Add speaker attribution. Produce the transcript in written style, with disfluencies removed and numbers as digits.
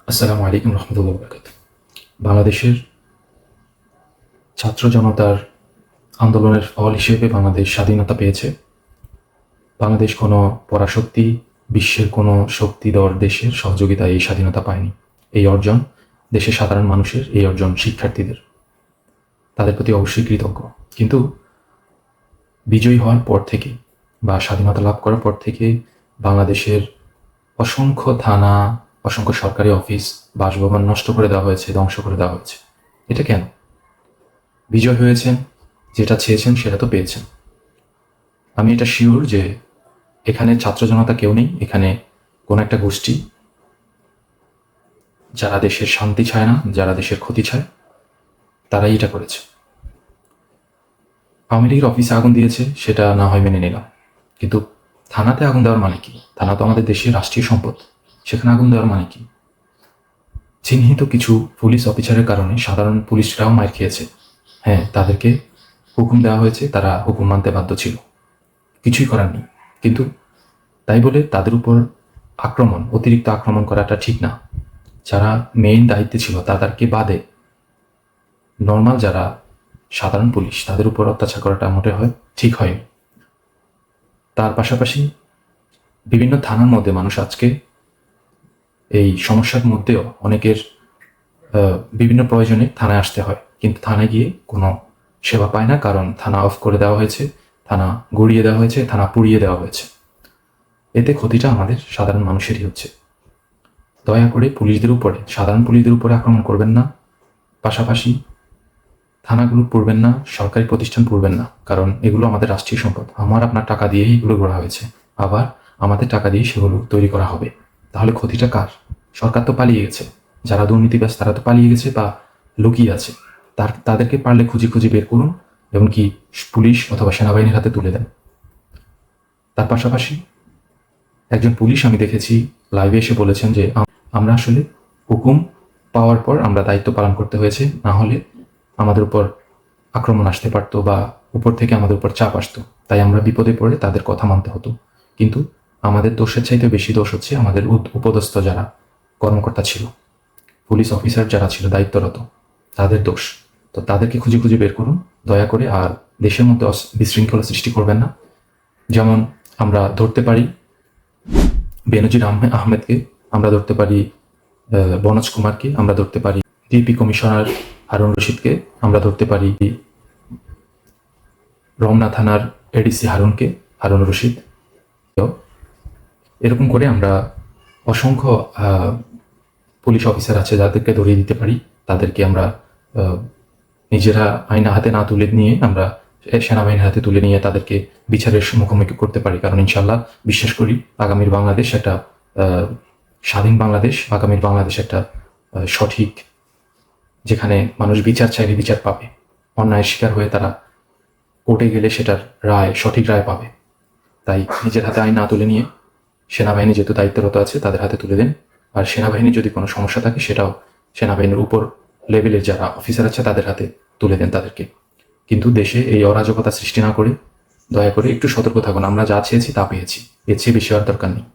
Speaker 1: আসসালামু আলাইকুম রহমতুল্লাহ বরকাত। বাংলাদেশের ছাত্র জনতার আন্দোলনের ফল হিসেবে বাংলাদেশ স্বাধীনতা পেয়েছে। বাংলাদেশ কোনো পরাশক্তি, বিশ্বের কোনো শক্তিধর দেশের সহযোগিতায় এই স্বাধীনতা পায়নি। এই অর্জন দেশের সাধারণ মানুষের, এই অর্জন শিক্ষার্থীদের, তাদের প্রতি অবশ্যই কৃতজ্ঞ। কিন্তু বিজয়ী হওয়ার পর থেকে বা স্বাধীনতা লাভ করার পর থেকে বাংলাদেশের অসংখ্য থানা, অসংখ্য সরকারি অফিস, বাসভবন নষ্ট করে দেওয়া হয়েছে, ধ্বংস করে দেওয়া হয়েছে। এটা কেন? বিজয় হয়েছেন, যেটা চেয়েছেন সেটা তো পেয়েছেন। আমি এটা শিওর যে এখানে ছাত্র জনতা কেউ নেই, এখানে কোনো একটা গোষ্ঠী যারা দেশের শান্তি চায় না, যারা দেশের ক্ষতি চায়, তারাই এটা করেছে। আওয়ামী লীগের অফিসে আগুন দিয়েছে, সেটা না হয় মেনে নিলাম, কিন্তু থানাতে আগুন দেওয়ার মানে কি? থানা তো আমাদের দেশের রাষ্ট্রীয় সম্পদ, সেখানে আগুন দেওয়ার মানে কি? চিহ্নিত কিছু পুলিশ অফিসারের কারণে সাধারণ পুলিশরাও মার খেয়েছে। হ্যাঁ, তাদেরকে হুকুম দেওয়া হয়েছে, তারা হুকুম মানতে বাধ্য ছিল, কিছুই করার নেই। কিন্তু তাই বলে তাদের উপর অতিরিক্ত আক্রমণ করাটা ঠিক না। যারা মেইন দায়িত্বে ছিল তাদেরকে বাদে নর্মাল যারা সাধারণ পুলিশ, তাদের উপর অত্যাচার করাটা মোটে ঠিক হয়নি। তার পাশাপাশি বিভিন্ন থানার মধ্যে মানুষ আজকে এই সমস্যার মধ্যেও অনেকের বিভিন্ন প্রয়োজনে থানায় আসতে হয়, কিন্তু থানায় গিয়ে কোনো সেবা পায় না, কারণ থানা অফ করে দেওয়া হয়েছে, থানা গড়িয়ে দেওয়া হয়েছে, থানা পুড়িয়ে দেওয়া হয়েছে। এতে ক্ষতিটা আমাদের সাধারণ মানুষেরই হচ্ছে। দয়া করে পুলিশদের উপরে, সাধারণ পুলিশদের উপরে আক্রমণ করবেন না, পাশাপাশি থানাগুলো পুড়বেন না, সরকারি প্রতিষ্ঠান পুড়বেন না, কারণ এগুলো আমাদের রাষ্ট্রীয় সম্পদ। আপনার টাকা দিয়েই এগুলো গড়া হয়েছে, আবার আমাদের টাকা দিয়ে সেগুলো তৈরি করা হবে। তাহলে ক্ষতিটা কার? সরকার তো পালিয়ে গেছে, যারা দুর্নীতিবাজ তারা তো পালিয়ে গেছে বা লুকিয়ে আছে। তাদেরকে পারলে খুঁজে খুঁজে বের করুন, এমনকি পুলিশ অথবা সেনাবাহিনীর হাতে তুলে দেন। তার পাশাপাশি একজন পুলিশ আমি দেখেছি লাইভে এসে বলেছেন যে আমরা আসলে হুকুম পাওয়ার পর আমরা দায়িত্ব পালন করতে হয়েছে, না হলে আমাদের উপর আক্রমণ আসতে পারতো বা উপর থেকে আমাদের উপর চাপ আসতো, তাই আমরা বিপদে পড়ে তাদের কথা মানতে হতো। কিন্তু আমাদের দোষের চাইতে বেশি দোষ হচ্ছে আমাদের উপদস্থ যারা কর্মকর্তা ছিল, পুলিশ অফিসার যারা ছিল দায়িত্বরত, তাদের দোষ। তো তাদেরকে খুঁজে খুঁজে বের করুন দয়া করে, আর দেশের মধ্যে বিশৃঙ্খলা সৃষ্টি করবেন না। যেমন আমরা ধরতে পারি বেনজির আহমেদকে, আমরা ধরতে পারি বনজ কুমারকে, আমরা ধরতে পারি ডিপি কমিশনার হারুন রশিদকে, আমরা ধরতে পারি রমনা থানার এডিসি হারুন রশিদ। এরকম করে আমরা অসংখ্য পুলিশ অফিসার আছে যাদেরকে ধরিয়ে দিতে পারি। তাদেরকে আমরা নিজেরা আইনা হাতে না তুলে নিয়ে আমরা সেনাবাহিনীর হাতে তুলে নিয়ে তাদেরকে বিচারের মুখোমুখি করতে পারি। কারণ ইনশাল্লাহ বিশ্বাস করি আগামীর বাংলাদেশ একটা স্বাধীন বাংলাদেশ, আগামীর বাংলাদেশ একটা সঠিক, যেখানে মানুষ বিচার চাইলে বিচার পাবে, অন্যায়ের শিকার হয়ে তারা কোর্টে গেলে সেটার সঠিক রায় পাবে। তাই নিজের হাতে আইন না তুলে নিয়ে সেনাবাহিনী যেহেতু দায়িত্বরত আছে তাদের হাতে তুলে দেন। আর সেনাবাহিনীর যদি কোনো সমস্যা থাকে সেটাও সেনাবাহিনীর উপর লেভেলের যারা অফিসার আছে তাদের হাতে তুলে দেন তাদেরকে। কিন্তু দেশে এই অরাজকতা সৃষ্টি না করে দয়া করে একটু সতর্ক থাকুন। আমরা যা চেয়েছি তা পেয়েছি, এর চেয়ে বেশি আর দরকার নেই।